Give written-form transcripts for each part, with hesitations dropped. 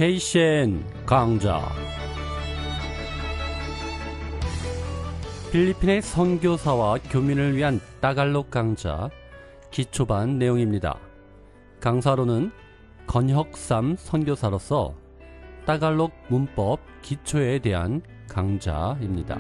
에듀케이션 강좌. 필리핀의 선교사와 교민을 위한 따갈록 강좌 기초반 내용입니다. 강사로는 건혁삼 선교사로서 따갈록 문법 기초에 대한 강좌입니다.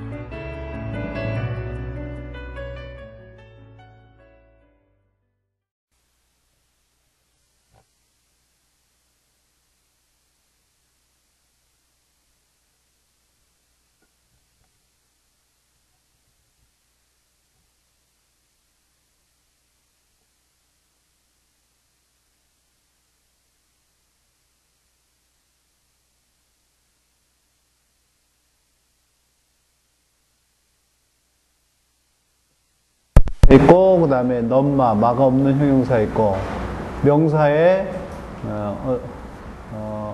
있고, 그 다음에 넘마, 마가 없는 형용사 있고, 명사에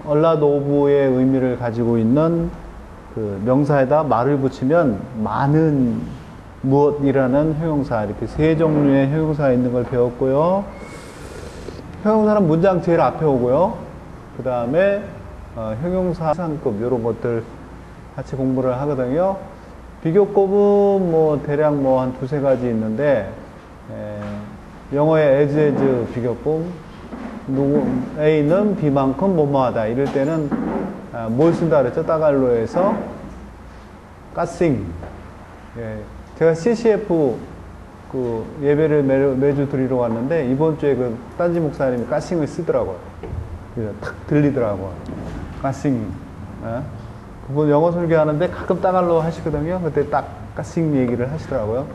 얼라도브의 의미를 가지고 있는 그 명사에다 말을 붙이면 많은 무엇이라는 형용사, 이렇게 세 종류의 형용사가 있는 걸 배웠고요. 형용사는 문장 제일 앞에 오고요. 그 다음에 형용사 상급 이런 것들 같이 공부를 하거든요. 비교급은 뭐 대략 뭐 한 두세 가지 있는데, 영어의 as 비교급, A는 B만큼 뭐뭐하다 이럴 때는 뭘 쓴다 그랬죠? 따갈로에서 까싱. 제가 CCF 그 예배를 매주 드리러 갔는데 이번 주에 그 딴지 목사님이 까싱을 쓰더라고요. 그래서 탁 들리더라고요. 까싱. 그분 영어 설교하는데 가끔 따갈로 하시거든요. 그때 딱 까싱 얘기를 하시더라고요.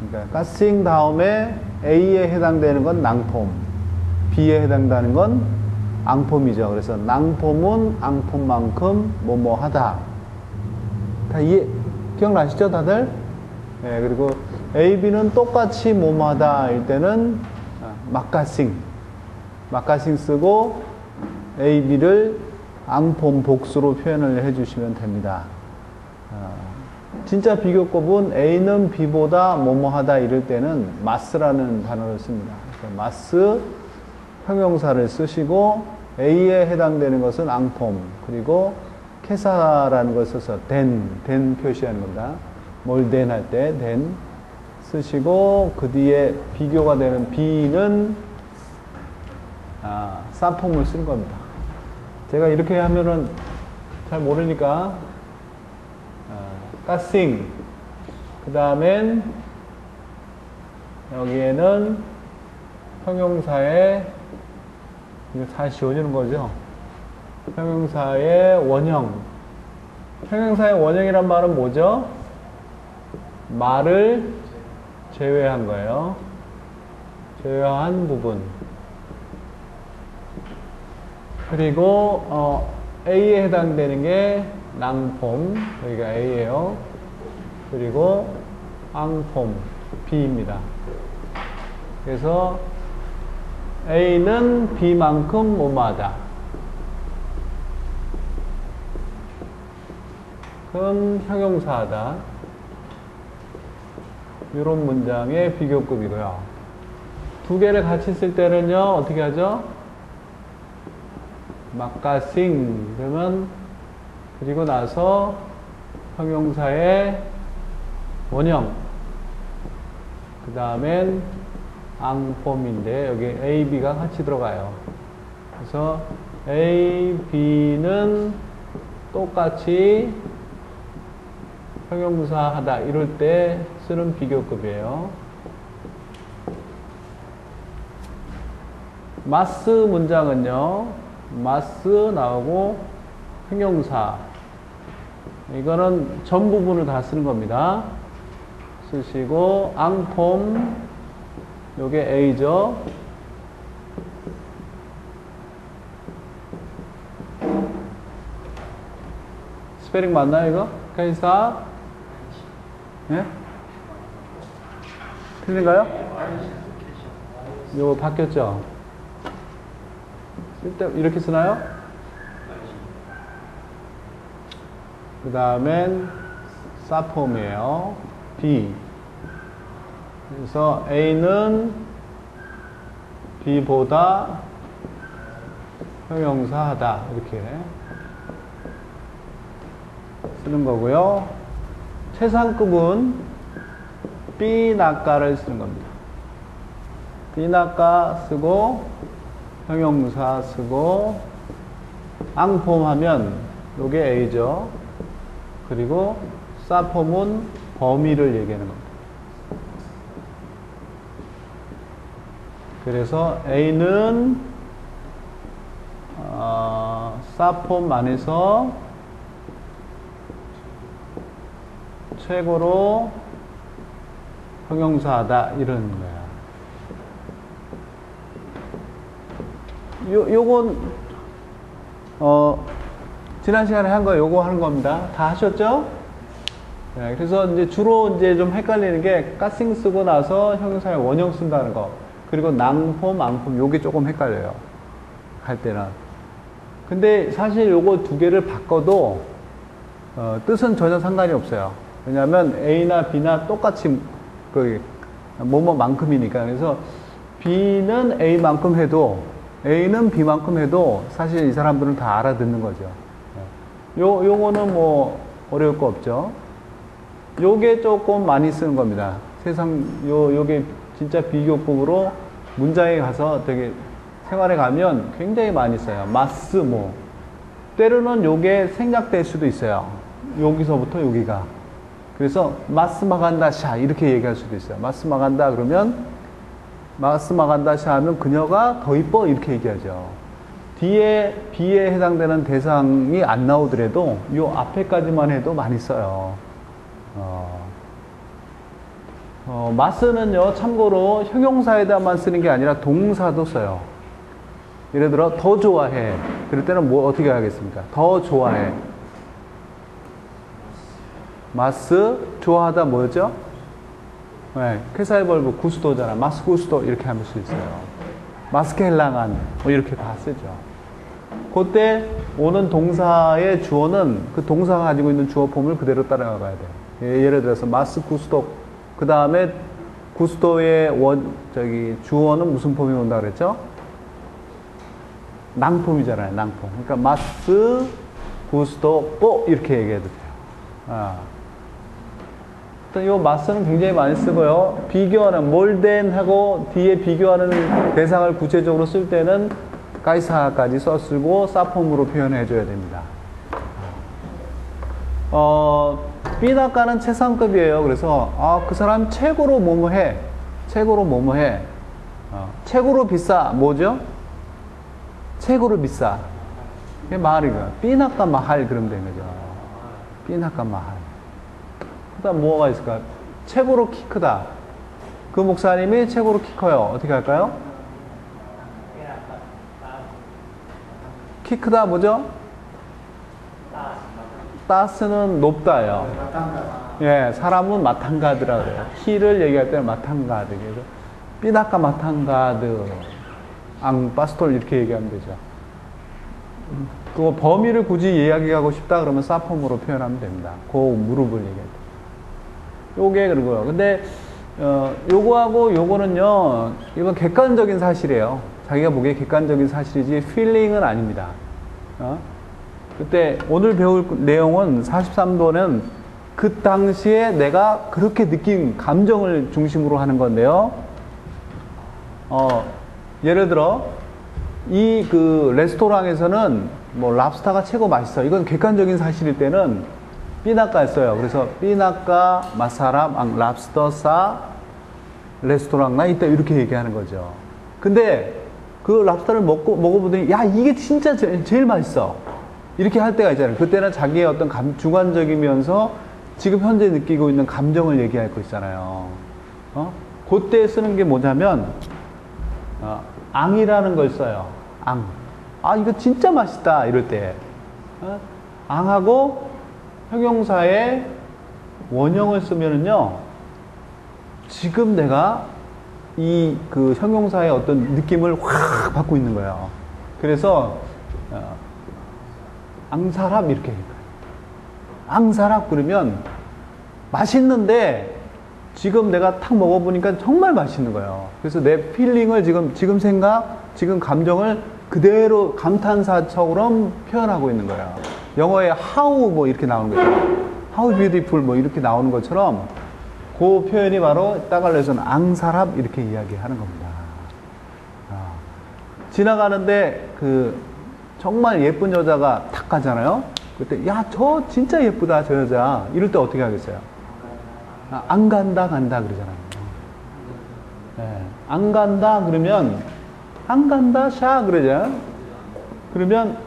그러니까 까싱 다음에 A에 해당되는 건 낭폼, B에 해당되는 건 앙폼이죠. 그래서 낭폼은 앙폼만큼 뭐뭐하다. 다 기억나시죠, 다들? 네, 그리고 A, B는 똑같이 뭐뭐하다 일 때는 막가싱 쓰고 A, B를 앙폼 복수로 표현을 해주시면 됩니다. 진짜 비교급은 A는 B보다 뭐뭐하다 이럴 때는 마스라는 단어를 씁니다. 마스 형용사를 쓰시고 A에 해당되는 것은 앙폼, 그리고 캐사라는 걸 써서 된 표시하는 겁니다. 뭘 된 할 때 된 쓰시고, 그 뒤에 비교가 되는 B는 사폼을 쓰는 겁니다. 제가 이렇게 하면은 잘 모르니까 까싱, 그 다음엔 여기에는 형용사의, 이거 잘 지워지는 거죠. 형용사의 원형. 형용사의 원형이란 말은 뭐죠? 말을 제외한 거예요. 제외한 부분. 그리고 A에 해당되는 게 낭폼, 여기가 A예요. 그리고 앙폼, B입니다. 그래서 A는 B만큼 뭐뭐하다. 그럼 형용사하다. 이런 문장의 비교급이고요. 두 개를 같이 쓸 때는요, 어떻게 하죠? 막가싱 그러면, 그리고 나서 형용사의 원형, 그 다음엔 앙폼인데 여기 A, B가 같이 들어가요. 그래서 A, B는 똑같이 형용사 하다 이럴 때 쓰는 비교급이에요. 마스 문장은요, 마스 나오고 형용사, 이거는 전 부분을 다 쓰는 겁니다. 쓰시고, 앙폼, 요게 A죠. 스페링 맞나요, 이거? 카이사? 예? 틀린가요? 요거 바뀌었죠? 쓸 때 이렇게 쓰나요? 그 다음엔 사폼이에요. B. 그래서 A는 B보다 형용사 하다 이렇게 쓰는 거고요. 최상급은 삐나까를 쓰는 겁니다. 삐나까 쓰고 형용사 쓰고 앙폼 하면 요게 A죠. 그리고 사폼은 범위를 얘기하는 겁니다. 그래서 A는 사폼 안에서 최고로 형용사하다 이런 거야. 요건 지난 시간에 한 거 요거 하는 겁니다. 다 하셨죠? 네, 그래서 이제 주로 이제 좀 헷갈리는 게 가싱 쓰고 나서 형용사의 원형 쓴다는 거. 그리고 낭폼, 앙폼 요게 조금 헷갈려요. 할 때는. 근데 사실 요거 두 개를 바꿔도 뜻은 전혀 상관이 없어요. 왜냐하면 A나 B나 똑같이 뭐뭐만큼이니까. 그래서 B는 A만큼 해도 A는 B만큼 해도 사실 이 사람들은 다 알아듣는 거죠. 요거는 뭐 어려울 거 없죠. 요게 조금 많이 쓰는 겁니다. 요게 진짜 비교급으로 문장에 가서 되게 생활에 가면 굉장히 많이 써요. 마스 뭐. 때로는 요게 생략될 수도 있어요. 여기서부터 여기가. 그래서 마스 마간다 샤 이렇게 얘기할 수도 있어요. 마스 마간다 그러면 마스 마간다 샤 하면 그녀가 더 이뻐 이렇게 얘기하죠. 뒤에 B에 해당되는 대상이 안 나오더라도 요 앞에까지만 해도 많이 써요. 마스는요 참고로 형용사에다만 쓰는 게 아니라 동사도 써요. 예를 들어 더 좋아해. 그럴 때는 뭐 어떻게 하겠습니까? 더 좋아해. 마스 좋아하다 뭐였죠? 네, 쾌사의 벌브 구스도잖아. 마스 구스도 이렇게 할 수 있어요. 마스켈랑안 뭐 이렇게 다 쓰죠. 그때 오는 동사의 주어는 그 동사가 가지고 있는 주어 폼을 그대로 따라가 봐야 돼요. 예를 들어서 마스 구스도 그 다음에 구스도의 주어는 무슨 폼이 온다 그랬죠? 낭폼이잖아요. 낭폼. 그러니까 마스 구스도 뽀 이렇게 얘기해도 돼요. 일단 이 마스는 굉장히 많이 쓰고요. 비교하는 몰덴하고 뒤에 비교하는 대상을 구체적으로 쓸 때는 가이사까지 써쓰고 사폼으로 표현해 줘야 됩니다. 삐나까는 최상급이에요. 그래서 그 사람 최고로 뭐뭐 해. 최고로 뭐뭐 해. 최고로 비싸. 뭐죠? 최고로 비싸. 이게 말이가 삐나까 마할 그러면 되는 거죠. 삐나까 마할. 그다음 뭐가 있을까? 최고로 키 크다. 그 목사님이 최고로 키 커요. 어떻게 할까요? 키 크다 뭐죠? 따스는 높다요. 예, 사람은 마탕가드라 그래요. 키를 얘기할 때는 마탕가드. 그래서 삐나까 마탕가드, 앙파스톨 이렇게 얘기하면 되죠. 그 범위를 굳이 이야기하고 싶다 그러면 사폼으로 표현하면 됩니다. 그 무릎을 얘기할 때. 요게 그러고요. 근데 요거하고 요거는요, 이건 객관적인 사실이에요. 자기가 보기에 객관적인 사실이지 필링은 아닙니다. 그때 오늘 배울 내용은 43도는 그 당시에 내가 그렇게 느낀 감정을 중심으로 하는 건데요. 예를 들어 이 그 레스토랑에서는 뭐 랍스타가 최고 맛있어. 이건 객관적인 사실일 때는 삐나까였어요. 그래서 삐나까 마사람 랍스터 사 레스토랑 나 이따 이렇게 얘기하는 거죠. 근데 그 랍스타를 먹어보더니 야 이게 진짜 제일 맛있어. 이렇게 할 때가 있잖아요. 그때는 자기의 어떤 주관적이면서 지금 현재 느끼고 있는 감정을 얘기할 거 있잖아요. 그때 쓰는 게 뭐냐면 앙이라는 걸 써요. 앙. 이거 진짜 맛있다 이럴 때 앙하고 형용사의 원형을 쓰면은요, 지금 내가 이 그 형용사의 어떤 느낌을 확 받고 있는 거예요. 그래서 앙사랍 이렇게 해요. 앙사랍 그러면 맛있는데 지금 내가 탁 먹어보니까 정말 맛있는 거예요. 그래서 내 필링을 지금 생각, 지금 감정을 그대로 감탄사처럼 표현하고 있는 거예요. 영어에 how 뭐 이렇게 나오는 거죠. how beautiful 뭐 이렇게 나오는 것처럼 그 표현이 바로 따갈로에서는 앙사랍 이렇게 이야기하는 겁니다. 지나가는데 정말 예쁜 여자가 탁 가잖아요. 그때 야, 저 진짜 예쁘다 저 여자. 이럴 때 어떻게 하겠어요? 안 간다 그러잖아요. 네. 안 간다 그러면 안 간다 샤 그러잖아요. 그러면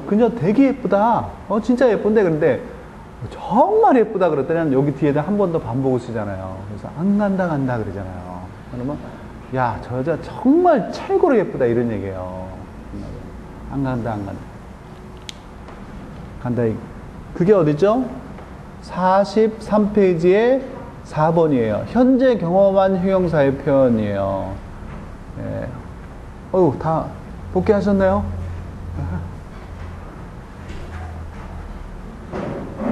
그녀 되게 예쁘다. 진짜 예쁜데. 그런데 정말 예쁘다 그랬더니 여기 뒤에다 한 번 더 반복을 쓰잖아요. 그래서 안 간다 그러잖아요. 그러면 야, 저 여자 정말 최고로 예쁘다 이런 얘기예요. 안 간다. 간다. 그게 어디죠? 43페이지에 4번이에요. 현재 경험한 형용사의 표현이에요. 예. 다 복귀하셨나요?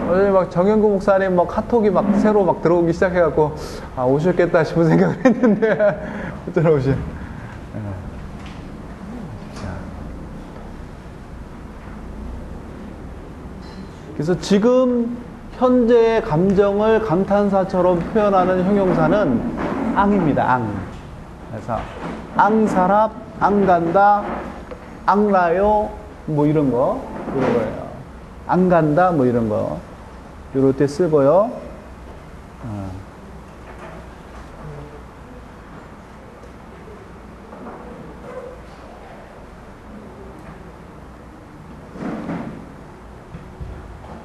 어제 막 정영구 목사님 카톡이 새로 들어오기 시작해갖고, 오셨겠다 싶은 생각을 했는데, 어쩌나 오시. 그래서 지금 현재의 감정을 감탄사처럼 표현하는 형용사는 앙입니다. 앙. 그래서 앙사랍, 앙간다, 앙라요 뭐 이런 거예요. 앙간다 뭐 이런 거 이럴 때 쓰고요.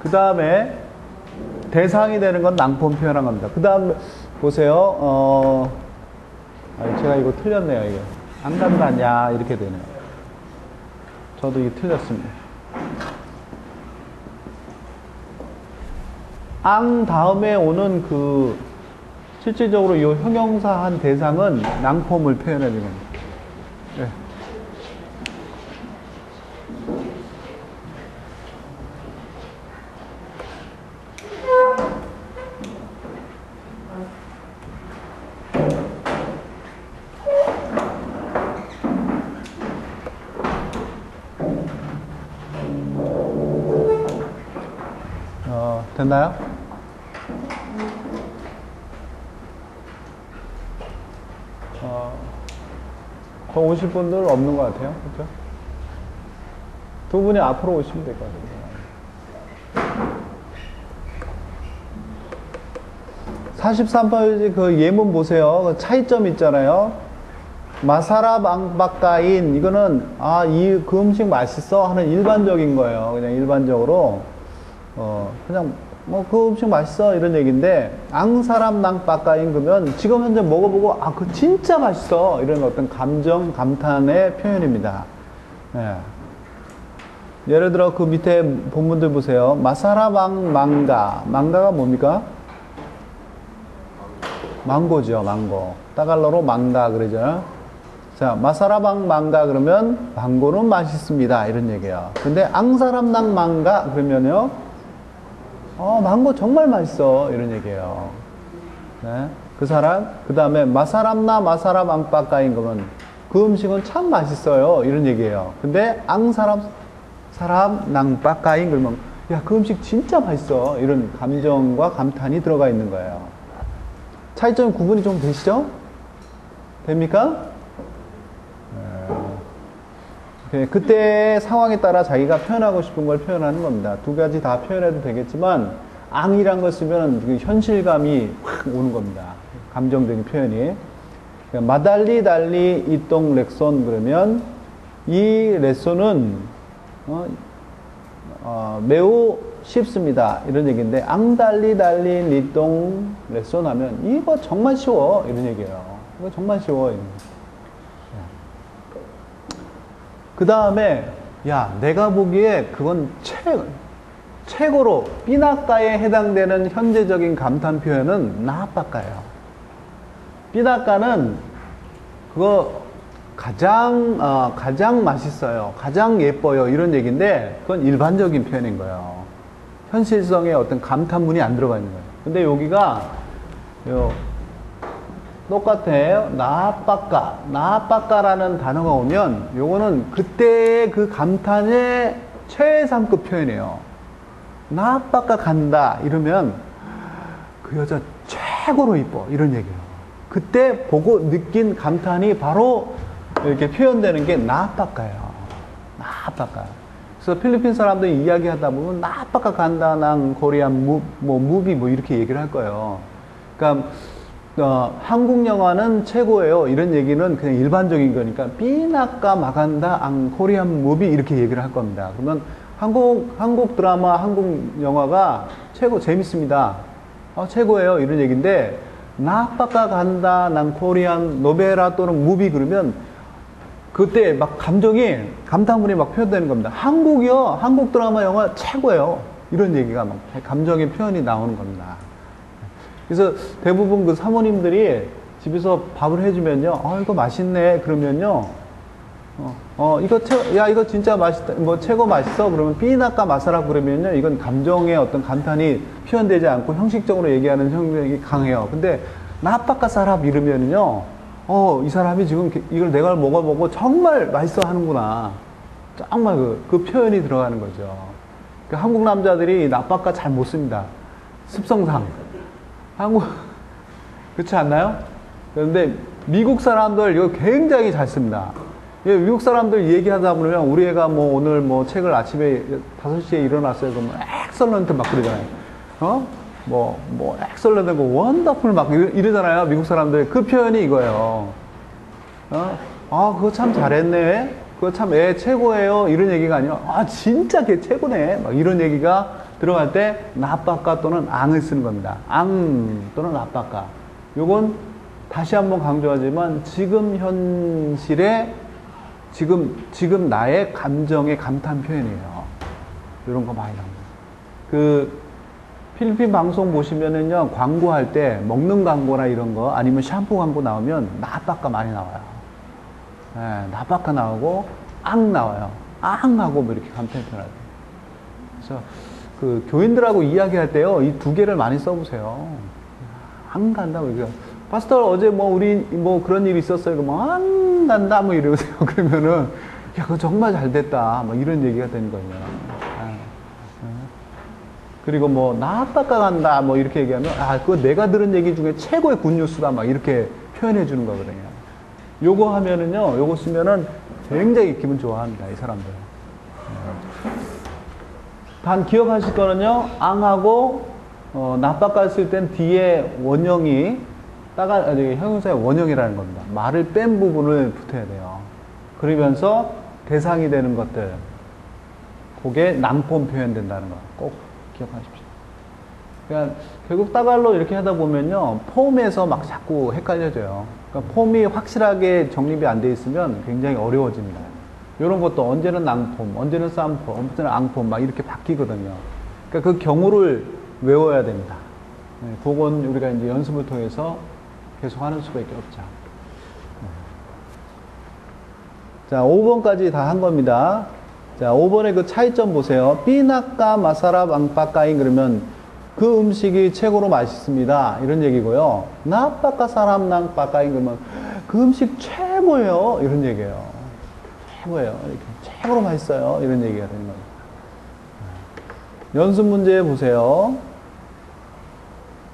그 다음에 대상이 되는 건 낭폰 표현한 겁니다. 그 다음 보세요. 제가 이거 틀렸네요. 이거 안 간다냐 이렇게 되네요. 저도 이게 틀렸습니다. 앙 다음에 오는 실질적으로 이 형용사 한 대상은 낭폼을 표현해 주는 겁니다. 네. 됐나요? 더 오실 분들 없는 것 같아요. 그렇죠? 두 분이 앞으로 오시면 될 것 같아요. 43페이지 그 예문 보세요. 그 차이점 있잖아요. 마사라 방바카인 이거는 그 음식 맛있어 하는 일반적인 거예요. 그냥 일반적으로 그냥 그 음식 맛있어 이런 얘기인데 앙사람 낭바카인 그러면 지금 현재 먹어보고 그거 진짜 맛있어 이런 어떤 감정 감탄의 표현입니다. 네. 예를 들어 그 밑에 본문들 보세요. 마사라방 망가가 뭡니까? 망고죠. 망고. 따갈로로 망가 그러죠. 자, 마사라방 망가 그러면 망고는 맛있습니다 이런 얘기예요. 근데 앙사람낭 망가 그러면요 망고 정말 맛있어 이런 얘기예요. 네? 그 다음에 마사람나 마사람 앙빠까인 거면 그 음식은 참 맛있어요 이런 얘기예요. 근데 사람 낭빠까인 그러면 야, 그 음식 진짜 맛있어 이런 감정과 감탄이 들어가 있는 거예요. 차이점 구분이 좀 되시죠? 됩니까? 그때 상황에 따라 자기가 표현하고 싶은 걸 표현하는 겁니다. 두 가지 다 표현해도 되겠지만 앙이란 걸 쓰면 현실감이 확 오는 겁니다. 감정적인 표현이. 마달리 달리 이똥 렉손 그러면 이 레손은 매우 쉽습니다 이런 얘기인데 앙달리 달리 리똥 렉손 하면 이거 정말 쉬워 이런 얘기예요. 이거 정말 쉬워 이런 얘기. 그 다음에 야, 내가 보기에 그건 최고로 삐나까에 해당되는 현재적인 감탄 표현은 나빠까예요. 삐나까는 그거 가장 맛있어요, 가장 예뻐요 이런 얘기인데 그건 일반적인 표현인 거예요. 현실성의 어떤 감탄문이 안 들어가 있는 거예요. 근데 여기가 똑같아요. 나빠까라는 단어가 오면 요거는 그때의 그 감탄의 최상급 표현이에요. 나빠까 간다 이러면 그 여자 최고로 이뻐 이런 얘기예요. 그때 보고 느낀 감탄이 바로 이렇게 표현되는 게 나빠까예요. 나빠까. 그래서 필리핀 사람들이 이야기하다 보면 나빠까 간다 난 코리안 무비 뭐 이렇게 얘기를 할 거예요. 그러니까 한국 영화는 최고예요. 이런 얘기는 그냥 일반적인 거니까 삐나까 마간다 안 코리안 무비 이렇게 얘기를 할 겁니다. 그러면 한국 드라마, 한국 영화가 최고 재밌습니다. 최고예요. 이런 얘기인데 나빠까 간다 난 코리안 노베라 또는 무비 그러면 그때 막 감탄문이 막 표현되는 겁니다. 한국이요. 한국 드라마 영화 최고예요. 이런 얘기가 막 감정의 표현이 나오는 겁니다. 그래서 대부분 그 사모님들이 집에서 밥을 해주면요, 이거 맛있네. 그러면요, 이거 진짜 맛있다. 뭐 최고 맛있어. 그러면 삐나까 마사라 그러면요, 이건 감정의 어떤 감탄이 표현되지 않고 형식적으로 얘기하는 형식이 강해요. 근데 나빠까 사람 이러면요, 이 사람이 지금 이걸 내가 먹어보고 정말 맛있어 하는구나. 정말 그 표현이 들어가는 거죠. 그러니까 한국 남자들이 나빠까 잘 못 씁니다. 습성상. 그렇지 않나요? 그런데 미국 사람들 이거 굉장히 잘 씁니다. 미국 사람들 얘기하다 보면 우리 애가 뭐 오늘 뭐 책을 아침에 5시에 일어났어요. 그러면 엑설런트 막 그러잖아요. 엑설런트, 원더풀 막 이러잖아요. 미국 사람들. 그 표현이 이거예요. 그거 참 잘했네. 그거 참 애 최고예요. 이런 얘기가 아니라, 진짜 걔 최고네. 막 이런 얘기가 들어갈 때 나빠까 또는 앙을 쓰는 겁니다. 앙 또는 나빠까. 요건 다시 한번 강조하지만 지금 현실의 지금 나의 감정의 감탄 표현이에요. 이런 거 많이 나옵니다. 그 필리핀 방송 보시면은요, 광고할 때 먹는 광고나 이런 거 아니면 샴푸 광고 나오면 나빠까 많이 나와요. 나빠까 나오고 앙 나와요. 앙 하고 뭐 이렇게 감탄 표현하죠. 그래서 그 교인들하고 이야기할 때요, 이 두 개를 많이 써보세요. 안 간다, 뭐 이거. 파스터 어제 뭐 우리 뭐 그런 일이 있었어요. 뭐 안 간다, 뭐 이러세요. 그러면은 그거 정말 잘 됐다, 뭐 이런 얘기가 되는 거예요. 그리고 뭐 나빠까 간다, 뭐 이렇게 얘기하면 그거 내가 들은 얘기 중에 최고의 굿뉴스다, 막 이렇게 표현해 주는 거거든요. 요거 하면은요, 요거 쓰면은 굉장히 기분 좋아합니다, 이 사람들. 단 기억하실 거는요, 앙하고 나빠까 쓸 땐 뒤에 원형이 형용사의 원형이라는 겁니다. 말을 뺀 부분을 붙여야 돼요. 그러면서 대상이 되는 것들, 그게 낭폼 표현된다는 거 꼭 기억하십시오. 그러니까 결국 따갈로 이렇게 하다 보면요, 폼에서 막 자꾸 헷갈려져요. 그러니까 폼이 확실하게 정립이 안 돼 있으면 굉장히 어려워집니다. 이런 것도 언제는 낭폼, 언제는 쌈폼, 언제는 앙폼 막 이렇게 바뀌거든요. 그러니까 그 경우를 외워야 됩니다. 그건 우리가 이제 연습을 통해서 계속 하는 수밖에 없죠. 자, 5번까지 다 한 겁니다. 자, 5번의 그 차이점 보세요. 삐나까 마사라 앙빠까잉 그러면 그 음식이 최고로 맛있습니다. 이런 얘기고요. 나빠까 사람 낭빠까잉 그러면 그 음식 최고예요. 이런 얘기예요. 최고예요. 이렇게 최고로 맛있어요. 이런 얘기가 되는 겁니다. 연습 문제 보세요.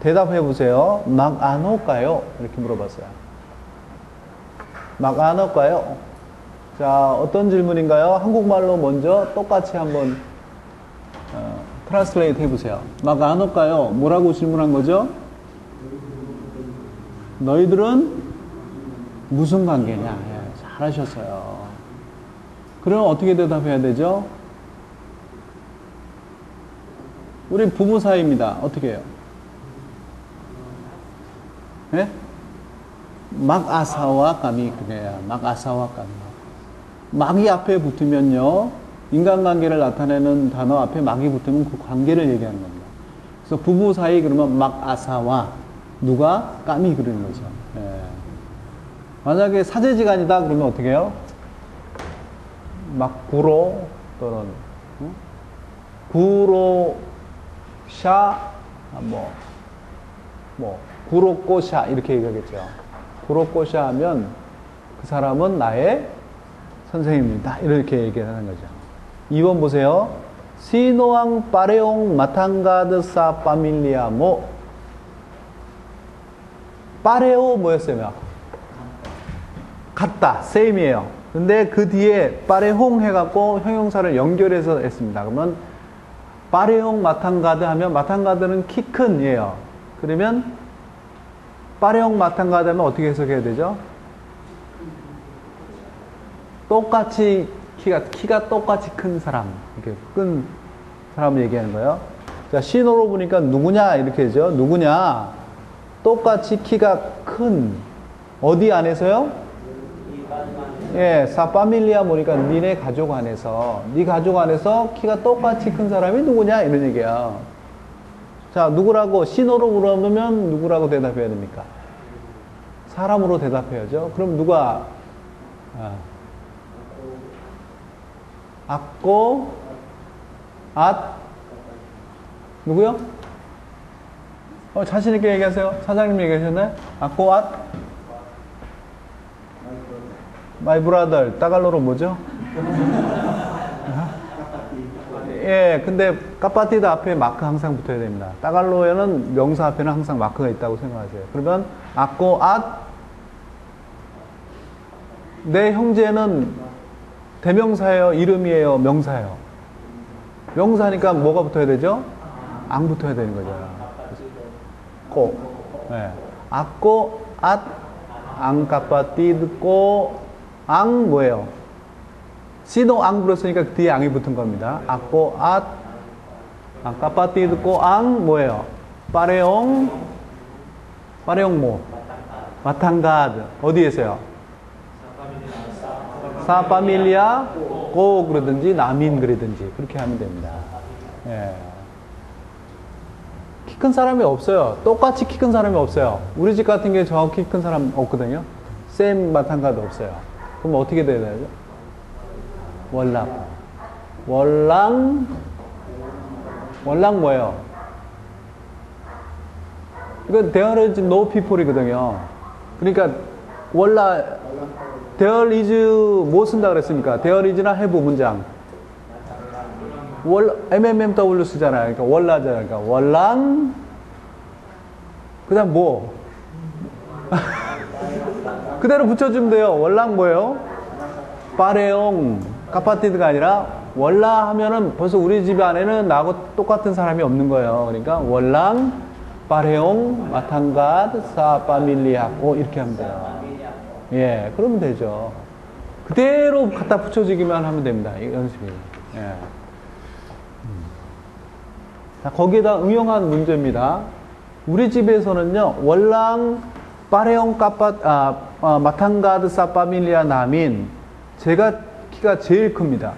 대답해 보세요. 막 안 올까요? 이렇게 물어봤어요. 막 안 올까요? 자, 어떤 질문인가요? 한국말로 먼저 똑같이 한번 트랜스레이트 해보세요. 막 안 올까요? 뭐라고 질문한 거죠? 너희들은 무슨 관계냐? 잘하셨어요. 그럼 어떻게 대답해야 되죠? 우리 부부 사이입니다. 어떻게 해요? 네? 막 아사와 까미 그게야. 막 아사와 까미. 막이 앞에 붙으면요, 인간관계를 나타내는 단어 앞에 막이 붙으면 그 관계를 얘기하는 겁니다. 그래서 부부 사이 그러면 막 아사와 누가 까미 그러는 거죠. 예. 만약에 사제지간이다 그러면 어떻게 해요? 막 구로 또는 구로샤 구로꼬샤 이렇게 얘기하겠죠. 도로꼬샤 하면 그 사람은 나의 선생님입니다. 이렇게 얘기하는 거죠. 2번 보세요. 시노앙 빠레옹 마탕가드 사 파밀리아모. 빠레오 뭐였어요? 같다. same이에요. 근데 그 뒤에 빠레홍 해갖고 형용사를 연결해서 했습니다. 그러면 빠레홍 마탕가드 하면 마탕가드는 키 큰이에요. 그러면 빠레홍 마탕가드 하면 어떻게 해석해야 되죠? 똑같이 키가 똑같이 큰 사람, 이렇게 큰 사람을 얘기하는 거예요. 자, 신호로 보니까 누구냐 이렇게 되죠. 누구냐? 똑같이 키가 큰 어디 안에서요? 예, 사파밀리아 보니까 니네 가족 안에서, 네 가족 안에서 키가 똑같이 큰 사람이 누구냐 이런 얘기야. 자, 누구라고 신호로 물어보면 누구라고 대답해야 됩니까? 사람으로 대답해야죠. 그럼 누가? 아꼬, 앗, 누구요? 자신있게 얘기하세요. 사장님 얘기하셨나요? 아꼬, 앗, 마이 브라더, 따갈로로 뭐죠? 예, 근데 까파티드 앞에 마크 항상 붙어야 됩니다. 따갈로에는 명사 앞에는 항상 마크가 있다고 생각하세요. 그러면 아꼬, 앗, 내 형제는 대명사예요? 이름이에요? 명사예요? 명사니까 뭐가 붙어야 되죠? 앙 붙어야 되는 거죠. 꼬. 네. 아꼬, 앗, 앙, 까파티드, 꼬, 앙, 뭐예요? 시노 앙 불었으니까 그 뒤에 앙이 붙은 겁니다. 아꼬, 앗, 앙, 까파티드, 꼬, 앙, 뭐예요? 빠레옹, 빠레옹 뭐? 마탕가드. 어디에서요? 사파밀리아 고 그러든지 남인 그러든지 그렇게 하면 됩니다. 예. 키 큰 사람이 없어요. 똑같이 키 큰 사람이 없어요. 우리 집 같은 경우에 저하고 키 큰 사람 없거든요. 쌤 마탕가도 없어요. 그럼 어떻게 돼야 되죠? 월랑. 월랑 뭐예요? 이건 there is no people이거든요. 그러니까 there is 뭐 쓴다 그랬습니까? there is나 have 문장. MMMW 쓰잖아요. 그러니까 월라잖아요. 그러니까 월랑. 그 다음 뭐? 그대로 붙여주면 돼요. 월랑 뭐예요? 빠레용. 까파티드가 아니라 월라 하면은 벌써 우리 집 안에는 나하고 똑같은 사람이 없는 거예요. 그러니까 월랑, 빠레용, 마탕가드, 사파밀리아고 이렇게 하면 돼요. 예, 그러면 되죠. 그대로 갖다 붙여주기만 하면 됩니다. 이 연습이. 예. 자, 거기에다 응용한 문제입니다. 우리 집에서는요, 월랑, 빠레용, 마탕가드, 사파밀리아, 남인. 제가 키가 제일 큽니다.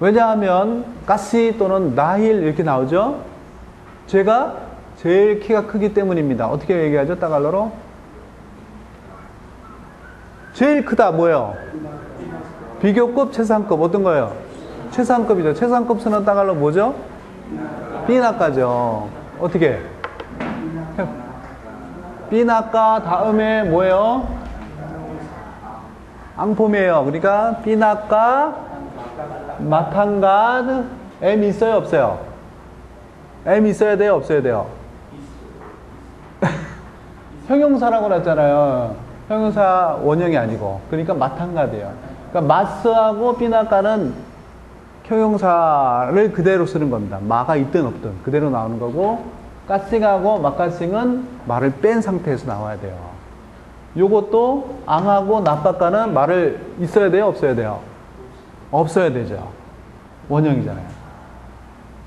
왜냐하면, 가시 또는 나힐 이렇게 나오죠? 제가 제일 키가 크기 때문입니다. 어떻게 얘기하죠? 따갈로로? 제일 크다 뭐예요? 비교급, 최상급 어떤 거예요? 최상급이죠. 최상급 쓰는 따갈로 뭐죠? 삐나까죠. 어떻게? 삐나까 다음에 뭐예요? 앙폼이에요. 그러니까 삐나까 마탕가드 M 있어요? 없어요? M 있어야 돼요? 없어야 돼요? 형용사라고 그랬잖아요. 형용사 원형이 아니고. 그러니까 마탕가드예요. 그러니까 마스하고 삐나까는 형용사를 그대로 쓰는 겁니다. 마가 있든 없든 그대로 나오는 거고, 까싱하고 마까싱은 말을 뺀 상태에서 나와야 돼요. 요것도 앙하고 나빠까는 말을 있어야 돼요? 없어야 돼요? 없어야 되죠. 원형이잖아요.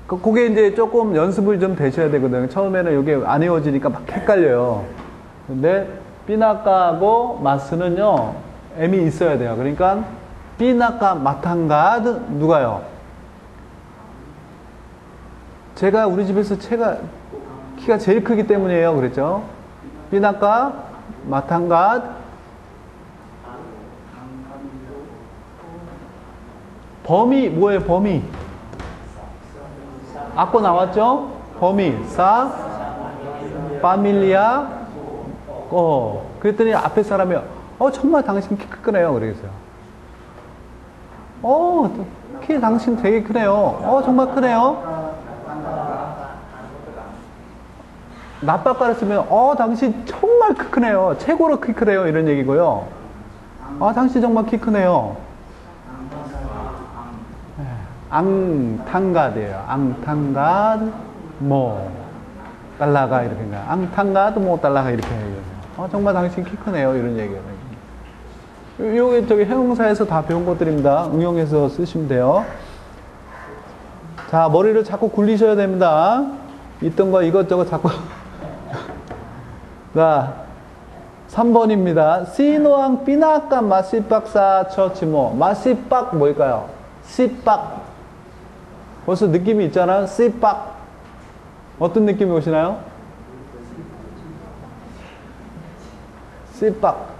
그게 이제 조금 연습을 좀 되셔야 되거든요. 처음에는 이게 안 외워지니까 막 헷갈려요. 근데 삐나까하고 마스는요, M이 있어야 돼요. 그러니까 삐나까 마탕가드 누가요? 제가 우리 집에서 키가 제일 크기 때문이에요. 그랬죠? 삐나까 마탕가드 범위 뭐예요? 범위 아까 나왔죠? 범위 파밀리아 그랬더니 앞에 사람이 정말 당신 키 크네요. 그러겠어요. 키 당신 되게 크네요. 정말 크네요. 나빠까를 쓰면 당신 정말 키 크네요. 최고로 키 크네요. 이런 얘기고요. 당신 정말 키 크네요. 앙탕가드예요. 앙탕가드 달라가 이렇게 앙탕가드 달라가 이렇게 해요. 정말 당신 키 크네요. 이런 얘기예요. 요게 저기 형용사에서 다 배운 것들입니다. 응용해서 쓰시면 돼요. 자, 머리를 자꾸 굴리셔야 됩니다. 있던 거 이것저것 자꾸. 자, 3번입니다. 시노앙 삐나까 마시박사 처치모. 마시박 뭘까요? 씨박. 벌써 느낌이 있잖아요. 씨박. 어떤 느낌이 오시나요? 씨박.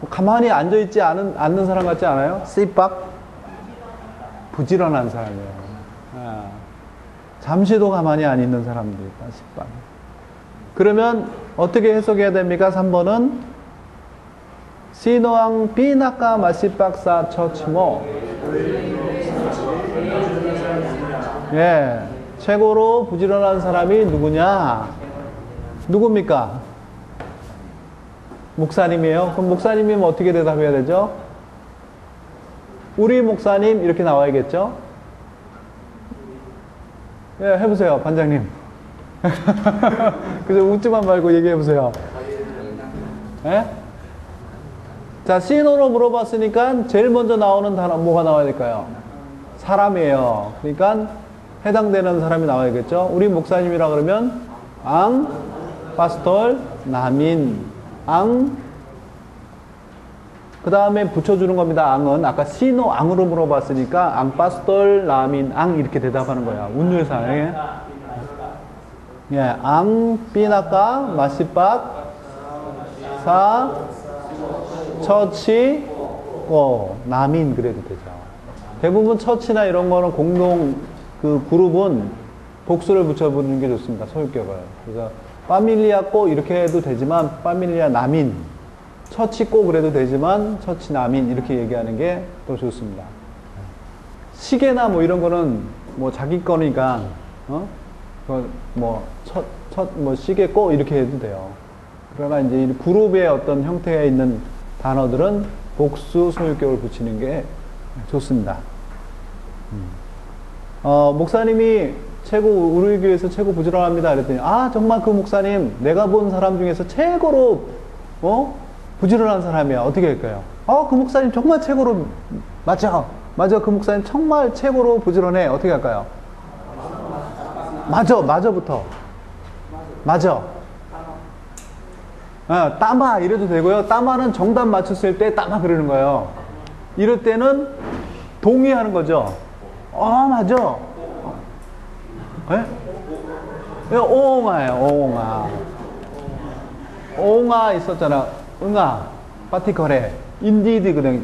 가만히 앉아있지 않는 사람 같지 않아요? 씨박. 부지런한 사람이에요. 잠시도 가만히 안 있는 사람들이다. 씨박. 그러면 어떻게 해석해야 됩니까? 3번은 시노앙 삐나까 마시박사 처치모. 최고로 부지런한 사람이 누구냐? 누굽니까? 목사님이에요. 그럼 목사님이면 어떻게 대답해야 되죠? 우리 목사님 이렇게 나와야겠죠? 해보세요, 반장님. 그죠? 웃지만 말고 얘기해보세요. 자, 시노로 물어봤으니까 제일 먼저 나오는 단어 뭐가 나와야 될까요? 사람이에요. 그러니까 해당되는 사람이 나와야겠죠? 우리 목사님이라 그러면 앙 파스톨 나민 그 다음에 붙여주는 겁니다. 앙은 아까 시노 앙으로 물어봤으니까 앙 파스톨 나민 앙 이렇게 대답하는 거야. 운율상에 앙 삐나까 마시박 사 처치 나민 그래도 되죠. 대부분 처치나 이런 거는 공동 그 그룹은 복수를 붙여보는 게 좋습니다. 소유격을. 그래서 파밀리아 꼬 이렇게 해도 되지만 파밀리아 나민 처치 꼬 그래도 되지만 처치 나민 이렇게 얘기하는 게 더 좋습니다. 시계나 뭐 이런 거는 뭐 자기 거니까 뭐 시계 꼬 이렇게 해도 돼요. 그러나 이제 이 그룹의 어떤 형태에 있는 단어들은 복수 소유격을 붙이는 게 좋습니다. 목사님이 우리 교회에서 최고 부지런합니다. 그랬더니 정말 그 목사님 내가 본 사람 중에서 최고로 부지런한 사람이야. 어떻게 할까요? 그 목사님 정말 최고로 맞아 그 목사님 정말 최고로 부지런해. 어떻게 할까요? 맞아부터 맞아. 따마 이래도 되고요. 따마는 정답 맞췄을 때 따마 그러는 거예요. 이럴 때는 동의하는 거죠. 맞아. 오옹아예요. 오옹아 있었잖아. 응아 파티컬에 인디드거든.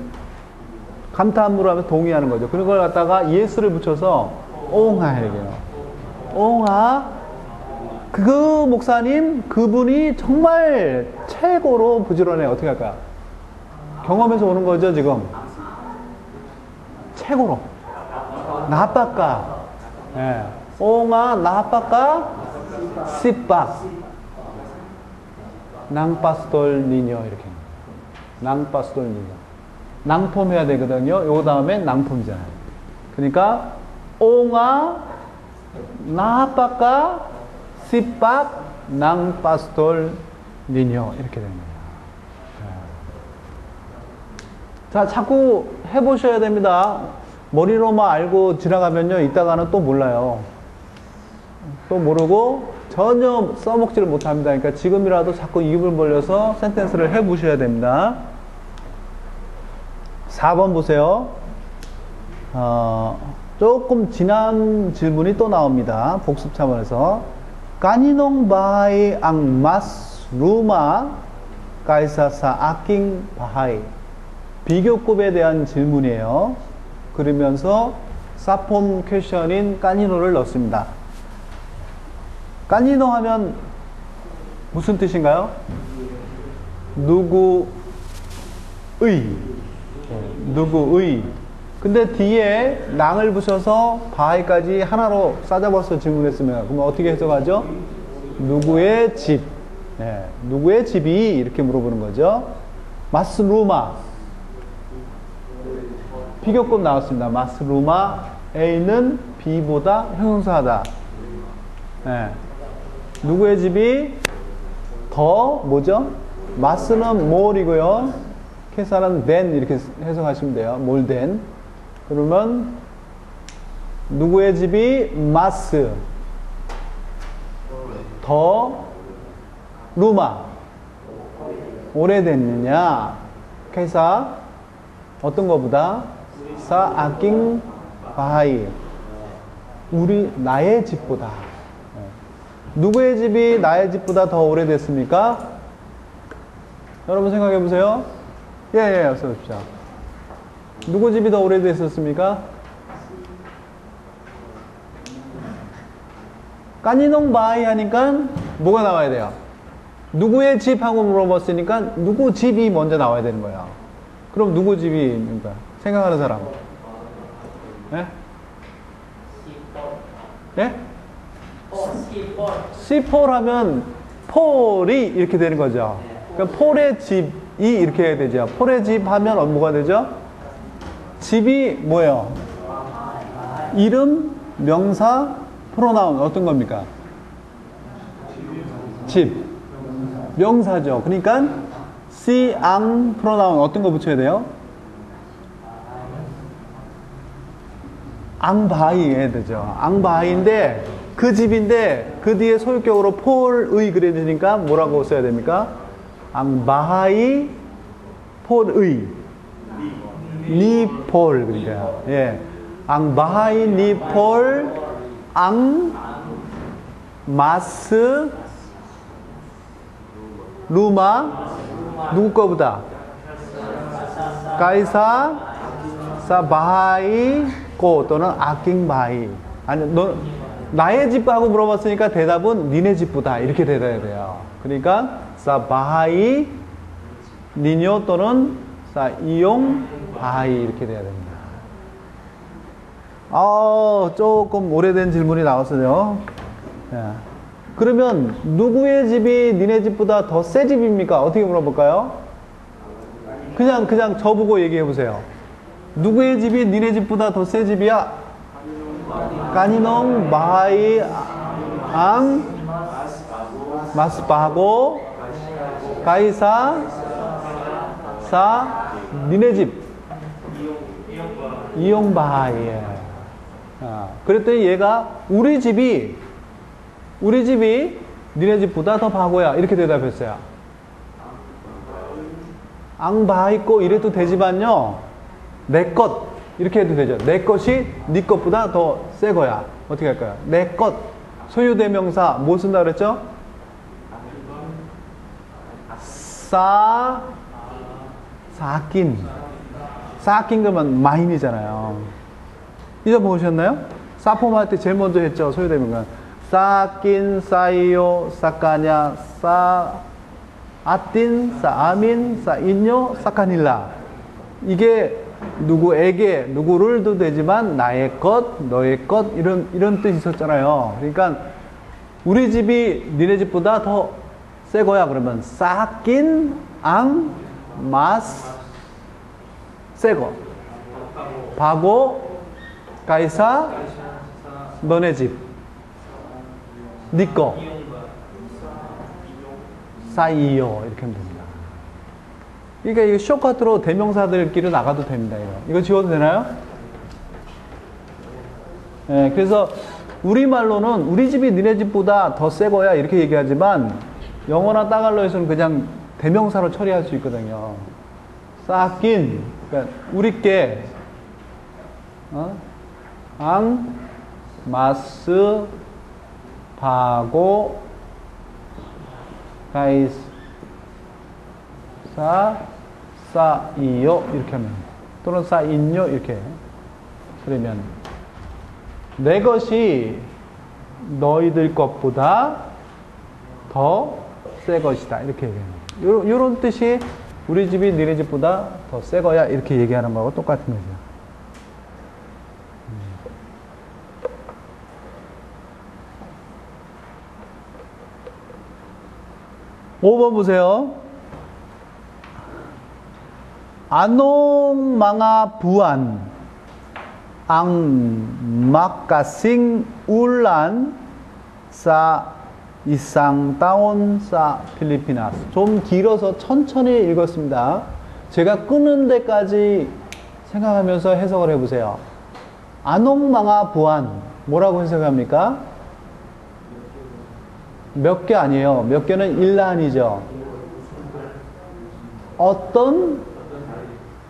감탄문으로 하면 동의하는 거죠. 그런 걸 갖다가 예스를 붙여서 오옹아 얘기해요. 오옹아 그 목사님 그분이 정말 최고로 부지런해. 어떻게 할까요? 경험에서 오는 거죠 지금. 최고로 나빠까 옹아 나빠까 씨박 낭파스톨 니녀 이렇게 낭파스톨 니녀 낭폼 해야 되거든요. 요 다음엔 낭폼이잖아요. 그러니까 옹아 나빠까 씨박 낭파스톨 니녀 이렇게 됩니다. 자, 자꾸 해보셔야 됩니다. 머리로만 알고 지나가면요, 이따가는 또 몰라요. 또 모르고 전혀 써먹지를 못합니다. 그러니까 지금이라도 자꾸 입을 벌려서 센텐스를 해보셔야 됩니다. 4번 보세요. 조금 지난 질문이 또 나옵니다. 복습 차원에서. 까니농 바하이 앙 마스 루마 가이사사 아킹 바하이. 비교급에 대한 질문이에요. 그러면서 사폼 퀘션인 까니노를 넣습니다. 까니노 하면 무슨 뜻인가요? 누구의. 누구의. 근데 뒤에 낭을 붙여서 바이까지 하나로 싸잡아서 질문했으면 그러면 어떻게 해석하죠? 누구의 집. 네, 누구의 집이 이렇게 물어보는 거죠. 마스루마. 비교급 나왔습니다. 마스루마 A는 B보다 형용사하다. 네. 누구의 집이 더 뭐죠? 마스는 more이고요. 캐사는 than 이렇게 해석하시면 돼요. more than. 그러면 누구의 집이 마스 더 루마 오래됐느냐? 캐사 어떤 거보다 사 아킹 바하이 우리 나의 집보다. 누구의 집이 나의 집보다 더 오래됐습니까? 여러분 생각해 보세요. 예, 어서 오십시오. 누구 집이 더 오래됐었습니까? 까니농 바이 하니까 뭐가 나와야 돼요? 누구의 집 하고 물어봤으니까 누구 집이 먼저 나와야 되는 거예요. 그럼 누구 집입니까? 생각하는 사람. 예? 예? C4 하면 폴이 이렇게 되는 거죠. 그러니까 폴의 집이 이렇게 해야 되죠. 폴의 집 하면 뭐가 되죠? 집이 뭐예요? 이름, 명사, 프로나운 어떤 겁니까? 집. 명사죠. 그러니까 C, 앙, 프로나운 어떤 거 붙여야 돼요? 앙바이 해야 되죠. 앙바이인데 그 집인데 그 뒤에 소유격으로 폴의 그래야 되니까 뭐라고 써야 됩니까? 앙바하이 폴의 니폴 그러니까 예. 앙바하이 니폴 앙 마스 루마 누구 거보다? 가이사 사 바하이 고 또는 아킹 바하이 아니 너 나의 집하고 물어봤으니까 대답은 니네 집보다 이렇게 대답해야 돼요. 그러니까 사 바하이 니뇨 또는 사 이용 바하이 이렇게 돼야 됩니다. 조금 오래된 질문이 나왔어요. 야. 그러면 누구의 집이 니네 집보다 더 새 집입니까? 어떻게 물어볼까요? 그냥 저보고 얘기해 보세요. 누구의 집이 니네 집보다 더 새 집이야? 까니농 바이 앙 마스바고 가이사 사 니네 집 이용 바이. 그랬더니 얘가 우리 집이 니네 집보다 더 바고야 이렇게 대답했어요. 앙바이꼬 이래도 되지만요 내 것 이렇게 해도 되죠. 내 것이 네 것보다 더 새 거야. 어떻게 할까요? 내 것 소유대명사 뭐 쓴다 그랬죠? 사낀 그러면 마인이잖아요. 잊어보셨나요? 사폼할 때 제일 먼저 했죠. 소유대명사 사낀 사이요 사까냐 아틴 사아민 사인요 사카닐라 이게 누구에게 누구를도 되지만 나의 것 너의 것 이런 뜻이 있었잖아요. 그러니까 우리 집이 니네 집보다 더 새 거야 그러면 사낀 앙 마스 새 거 바고 가이사 너네 집 니꺼 사이요 이렇게 하면 됩니다. 그러니까 이거 쇼커트로 대명사들끼리 나가도 됩니다. 이거 지워도 되나요? 네, 그래서 우리말로는 우리 집이 니네 집보다 더 새 거야 이렇게 얘기하지만 영어나 따갈로에서는 그냥 대명사로 처리할 수 있거든요. 쌓긴 그러니까 우리께 앙 마스 바고 가이사 사이요 이렇게 하면 또는 사인요 이렇게 그러면 내 것이 너희들 것보다 더 새 것이다. 이렇게 얘기해요. 요런 뜻이 우리 집이 너네 집보다 더 새 거야. 이렇게 얘기하는 거하고 똑같은 거죠. 5번 보세요. Anong mga buwan ang makasing ulan sa isang taon sa Pilipinas? 좀 길어서 천천히 읽었습니다. 제가 끊는 데까지 생각하면서 해석을 해보세요. Anong mga buwan 뭐라고 해석합니까? 몇 개 아니에요. 몇 개는 일란이죠. 어떤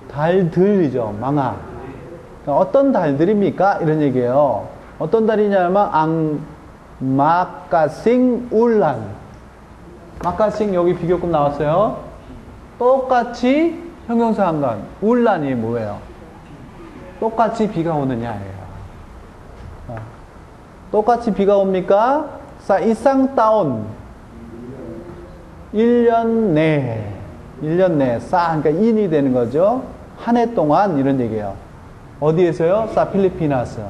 달들이죠. 망아. 그러니까 어떤 달들입니까? 이런 얘기예요. 어떤 달이냐면 앙 마카싱 울란. 마카싱 여기 비교급 나왔어요. 똑같이 형용사 한간. 울란이 뭐예요? 똑같이 비가 오느냐예요. 똑같이 비가 옵니까? 사 이상 다운 1년 내 1년 내 싸 그러니까 인이 되는 거죠. 한 해 동안 이런 얘기예요. 어디에서요? 사 필리피나스.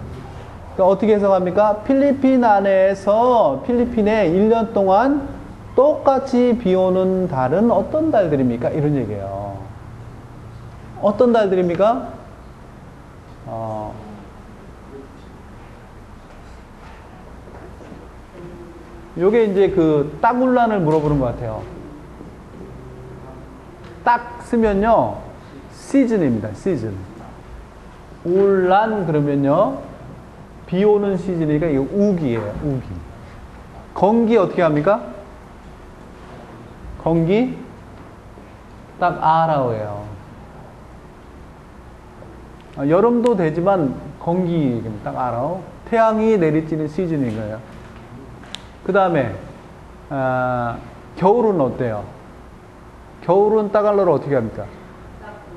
그러니까 어떻게 해석합니까? 필리핀 안에서 필리핀에 1년 동안 똑같이 비 오는 달은 어떤 달들입니까? 이런 얘기예요. 어떤 달들입니까? 요게 이제 그 따굴란을 물어보는 것 같아요. 딱 쓰면요, 시즌입니다. 시즌. 울란 그러면요, 비 오는 시즌이니까 이거 우기예요. 우기. 건기 어떻게 합니까? 건기 딱 아라오예요. 여름도 되지만 건기 딱 아라오. 태양이 내리쬐는 시즌인 거예요. 그 다음에 겨울은 어때요? 겨울은 따갈로로 어떻게 합니까?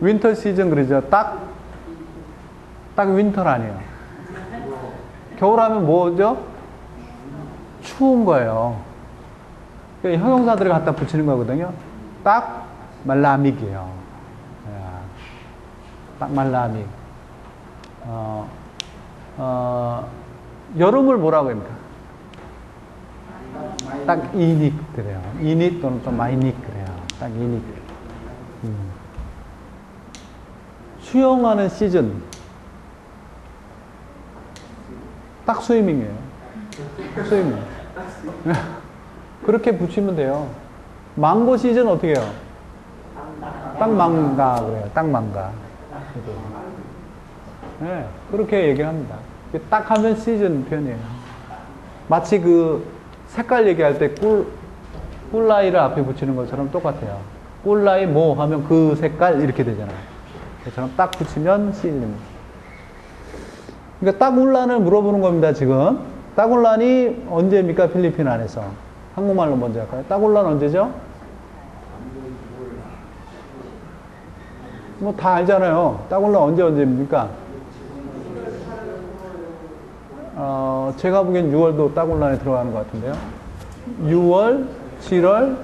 윈터 시즌 그러죠. 딱 윈터 아니에요. 겨울 하면 뭐죠? 추운 거예요. 그러니까 형용사들을 갖다 붙이는 거거든요. 딱 말라믹이에요. 딱 말라믹. 여름을 뭐라고 합니까? 딱 이닉 그래요. 이닉 또는 또 마이닉 그래요. 딱 이닉. 수영하는 시즌. 딱 스위밍이에요. 스위밍. 그렇게 붙이면 돼요. 망고 시즌 어떻게 해요? 딱 망가 그래요. 딱 망가. 네, 그렇게 얘기를 합니다. 딱 하면 시즌 표현이에요. 마치 그 색깔 얘기할 때 꿀라이를 앞에 붙이는 것처럼 똑같아요. 꿀라이 뭐 하면 그 색깔 이렇게 되잖아요. 그처럼 딱 붙이면 시즌입니다. 그러니까 따굴란을 물어보는 겁니다, 지금. 따굴란이 언제입니까? 필리핀 안에서. 한국말로 먼저 할까요? 따굴란 언제죠? 뭐 다 알잖아요. 따굴란 언제입니까? 제가 보기엔 6월도 따굴란에 들어가는 것 같은데요. 6월, 7월,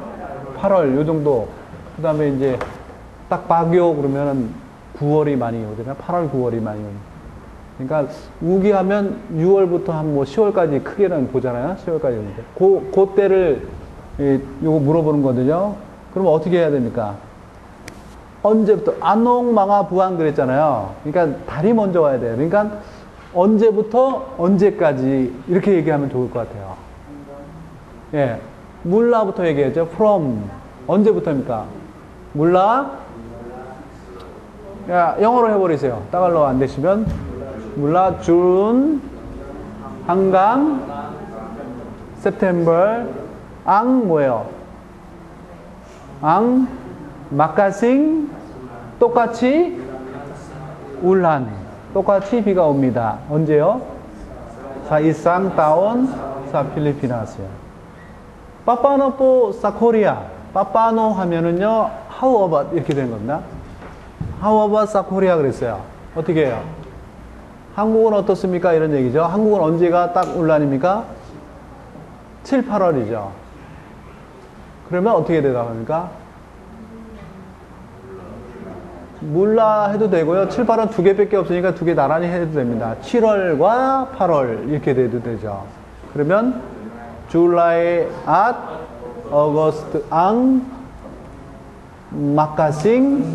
8월 요 정도. 그 다음에 이제 딱 박요 그러면은 9월이 많이 오잖아요. 8월, 9월이 많이 오죠. 그러니까 우기하면 6월부터 한 뭐 10월까지 크게는 보잖아요. 10월까지 오는데 그 때를 요거 물어보는 거거든요. 그러면 어떻게 해야 됩니까? 언제부터 안농망아 부안 그랬잖아요. 그러니까 달이 먼저 와야 돼요. 그러니까 언제부터 언제까지 이렇게 얘기하면 좋을 것 같아요. 예, 물라부터 얘기했죠. from 언제부터입니까? 물라. 야, 영어로 해버리세요. 따갈로 안 되시면 물라 준 한강 September 앙 뭐예요? 앙 마카싱 똑같이 울란 똑같이 비가 옵니다. 언제요? 사 이상 타온 사 필리피나스요. 빠빠노 사 코리아. 빠빠노 하면은요 how about 이렇게 되는 겁니다. how about 사 코리아 그랬어요. 어떻게 해요? 한국은 어떻습니까? 이런 얘기죠. 한국은 언제가 딱 울란입니까? 7, 8월이죠. 그러면 어떻게 대답합니까? 몰라 해도 되고요. 7, 8월 두 개밖에 없으니까 두 개 나란히 해도 됩니다. 7월과 8월 이렇게 돼도 되죠. 그러면 July at August ang makasing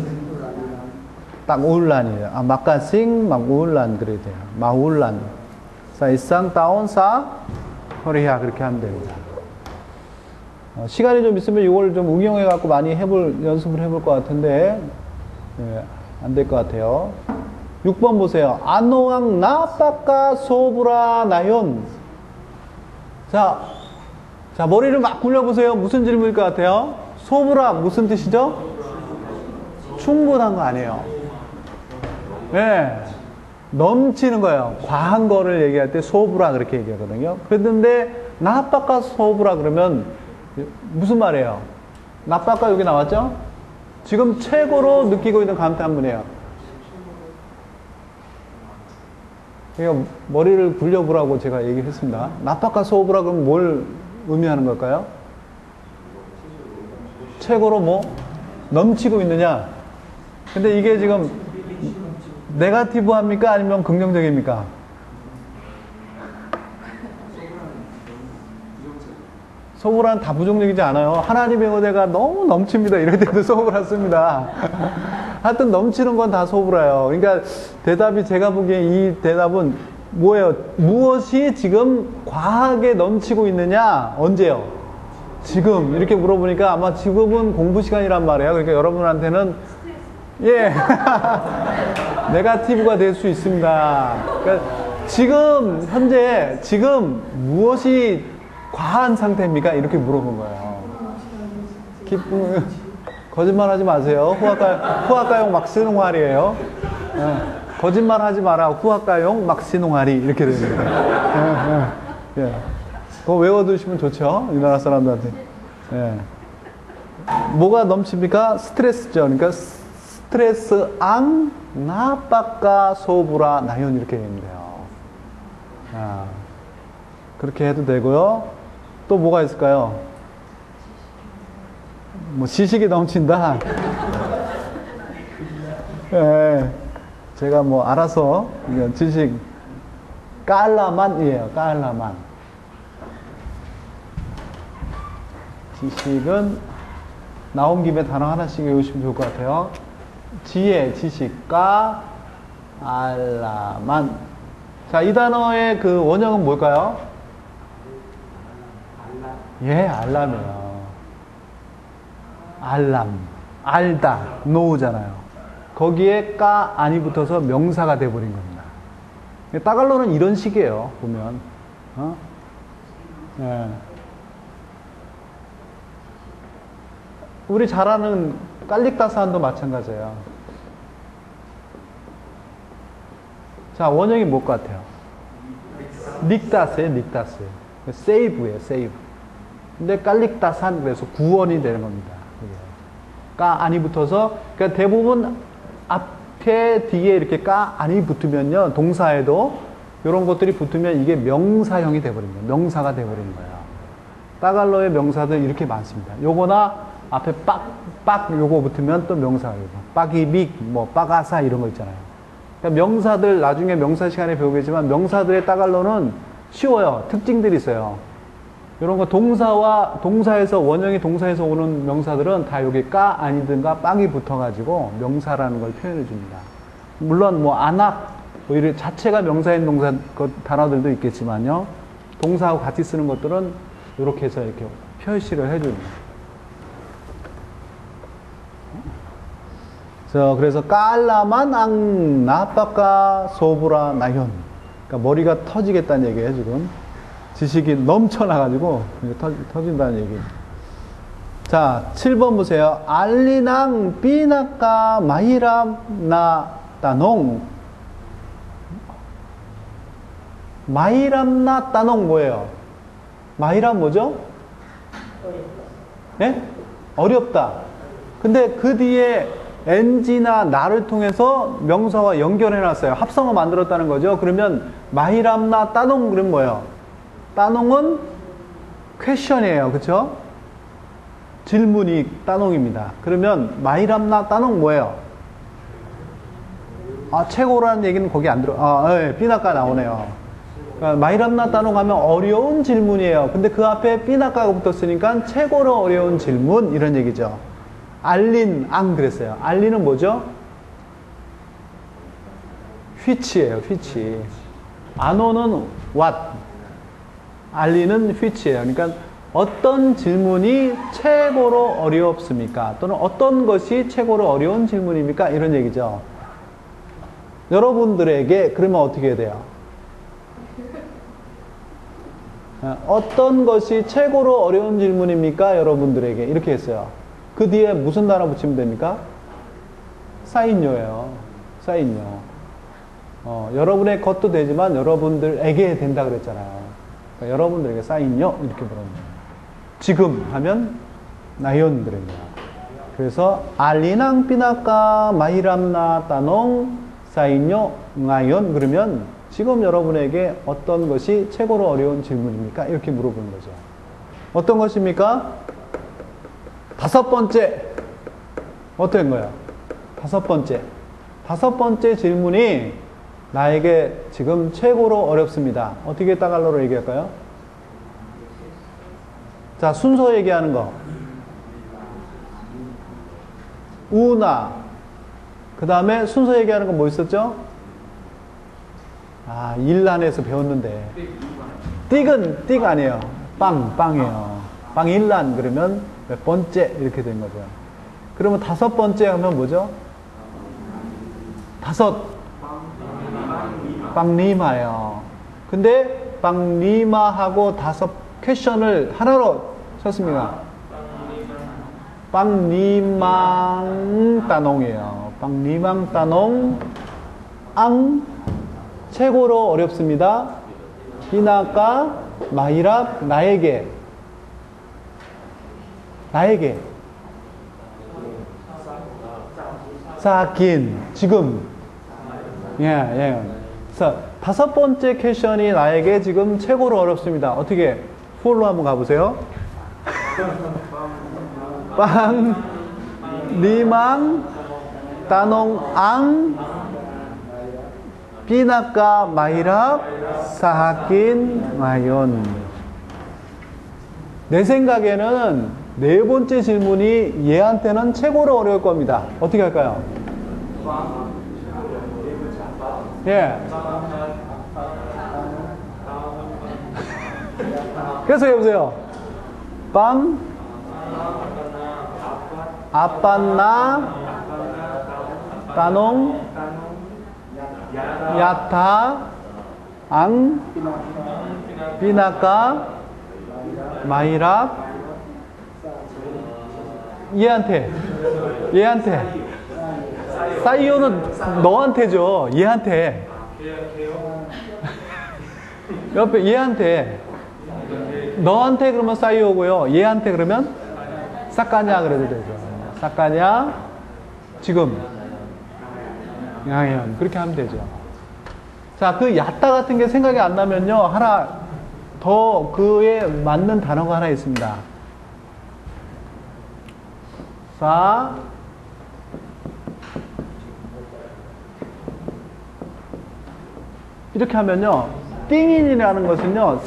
tag-ulan. makasing mag-ulan 그래야 돼요. 마울란. 자, isang taon sa Korea 그렇게 하면 됩니다. 시간이 좀 있으면 이걸 좀 응용해 갖고 많이 연습을 해볼 것 같은데 안 될 것 같아요. 6번 보세요. Ano napaka sobra nayon. 자, 머리를 막 굴려보세요. 무슨 질문일 것 같아요? 소브라 무슨 뜻이죠? 충분한 거 아니에요. 네. 넘치는 거예요. 과한 거를 얘기할 때 소브라 그렇게 얘기하거든요. 그랬는데 나빠까 소브라 그러면 무슨 말이에요? 나빠까 여기 나왔죠? 지금 최고로 느끼고 있는 감탄문이에요. 그러니까 머리를 굴려보라고 제가 얘기를 했습니다. 나빠까 소브라 그러면 뭘 의미하는 걸까요? 최고로 뭐? 넘치고 있느냐? 근데 이게 지금 네거티브 합니까? 아니면 긍정적입니까? 소브라는 다 부정적이지 않아요. 하나님의 은혜가 너무 넘칩니다. 이럴 때도 소브라 씁니다. 하여튼 넘치는 건 다 소브라예요. 그러니까 대답이 제가 보기엔 이 대답은 뭐예요? 무엇이 지금 과하게 넘치고 있느냐? 언제요? 지금 이렇게 물어보니까 아마 지금은 공부 시간이란 말이에요. 그러니까 여러분한테는 예 네거티브가 될 수 있습니다. 그러니까 지금 현재 지금 무엇이 과한 상태입니까? 이렇게 물어본 거예요. 기쁨 거짓말하지 마세요. 후학가용 막 쓰는 말이에요. 거짓말하지 마라. 후학가용 막 쓰는 말이 이렇게 됩니다. 그거 외워두시면 좋죠. 이 나라 사람들한테. 예. 뭐가 넘칩니까? 스트레스죠. 그러니까 스트레스 앙 나빠까 소브라 나연 이렇게 됩니다. 그렇게 해도 되고요. 또 뭐가 있을까요? 뭐 지식이 넘친다. 예. 제가 뭐 알아서 지식 깔라만이에요. 깔라만. 지식은 나온 김에 단어 하나씩 외우시면 좋을 것 같아요. 지혜, 지식, 까, 알라만. 자, 이 단어의 그 원형은 뭘까요? 예, 알람이에요. 알람, 알다, 노우잖아요. 거기에 까, 안이 붙어서 명사가 돼버린 겁니다. 따갈로는 이런 식이에요, 보면. 예. 우리 잘 아는 깔릭다산도 마찬가지예요. 자, 원형이 뭘 것 같아요? 닉다스예요, 닉다스. 세이브예요, 세이브. 근데 깔릭다산, 그래서 구원이 되는 겁니다. 까, 안이 붙어서, 그러니까 대부분 앞에, 뒤에 이렇게 까, 안이 붙으면요, 동사에도 이런 것들이 붙으면 이게 명사형이 돼버립니다. 명사가 돼버리는 거예요. 따갈로의 명사들 이렇게 많습니다. 요거나 앞에 빡 요거 붙으면 또 명사가 되고, 빡이빅, 뭐, 빠가사 이런 거 있잖아요. 그러니까 명사들 나중에 명사 시간에 배우겠지만 명사들의 따갈로는 쉬워요. 특징들이 있어요. 이런 거 동사에서 원형이 동사에서 오는 명사들은 다 여기 까 아니든가 빡이 붙어가지고 명사라는 걸 표현해 줍니다. 물론 뭐 안악 뭐 이런 자체가 명사인 동사 단어들도 있겠지만요. 동사하고 같이 쓰는 것들은 이렇게 해서 이렇게 표시를 해줍니다. 그래서 깔라만 앙 나빠까 소브라 나현. 그러니까 머리가 터지겠다는 얘기예요, 지금. 지식이 넘쳐나가지고 터진다는 얘기. 자, 7번 보세요. 알리낭 삐나까 마히람 나 따농. 마히람 나 따농 뭐예요? 마히람 뭐죠? 예? 어렵다. 근데 그 뒤에 NG나 나를 통해서 명사와 연결해놨어요. 합성어 만들었다는 거죠. 그러면 마히람나 따농 그러면 뭐예요? 따농은 퀘션이에요. 그쵸? 질문이 따농입니다. 그러면 마이람나 따농 뭐예요? 아, 최고라는 얘기는 거기 안 들어. 네, 삐나까 나오네요. 그러니까 마이람나 따농 하면 어려운 질문이에요. 근데 그 앞에 삐나까가 붙었으니까 최고로 어려운 질문 이런 얘기죠. 알린 앙 그랬어요. 알린은 뭐죠? which예요. which. 아노는 what. 알리는 which예요. 그러니까 어떤 질문이 최고로 어렵습니까? 또는 어떤 것이 최고로 어려운 질문입니까? 이런 얘기죠. 여러분들에게 그러면 어떻게 해야 돼요? 어떤 것이 최고로 어려운 질문입니까? 여러분들에게 이렇게 했어요. 그 뒤에 무슨 단어 붙이면 됩니까? 사인요예요. 사인요. 여러분의 것도 되지만 여러분들에게 된다 그랬잖아요. 그러니까 여러분들에게 사인요 이렇게 물어봅니다. 지금 하면 나연 그럽니다. 그래서 알리낭 삐나까 마이람나 따농 사인요 나연 그러면 지금 여러분에게 어떤 것이 최고로 어려운 질문입니까? 이렇게 물어보는 거죠. 어떤 것입니까? 다섯 번째. 어떤 거예요? 다섯 번째. 다섯 번째 질문이 나에게 지금 최고로 어렵습니다. 어떻게 따갈로로 얘기할까요? 자, 순서 얘기하는 거. 우나. 그 다음에 순서 얘기하는 건 뭐 있었죠? 아, 일란에서 배웠는데. 띡은 띡 아니에요. 빵이에요. 빵 일란 그러면 몇 번째 이렇게 된 거죠. 그러면 다섯 번째 하면 뭐죠? 다섯. 빵리마예요. 근데 빵리마하고 다섯 퀘션을 하나로 쳤습니다. 빵리망 따농이에요. 빵리망 따농 앙 최고로 어렵습니다. 비나까 마이랍 나에게 사긴 지금 예. 그래서 다섯 번째 퀘션이 나에게 지금 최고로 어렵습니다. 어떻게 풀로 한번 가보세요. 빵 리망 따농 앙 비나까 마이랍 사하킨 마연. 내 생각에는 네 번째 질문이 얘한테는 최고로 어려울 겁니다. 어떻게 할까요? 예. 그래서 해보세요. 빵 아빠나 따농 야타 앙 비나까 마이랍 얘한테 사이오는 너한테죠. 얘한테 옆에 얘한테 너한테 그러면 사이오고요. 얘한테 그러면 싹가냐 그래도 되죠. 싹가냐 지금 양현 그렇게 하면 되죠. 자, 그 야따 같은 게 생각이 안 나면요 하나 더 그에 맞는 단어가 하나 있습니다. 사 이렇게 하면요 띵인이라는 것은요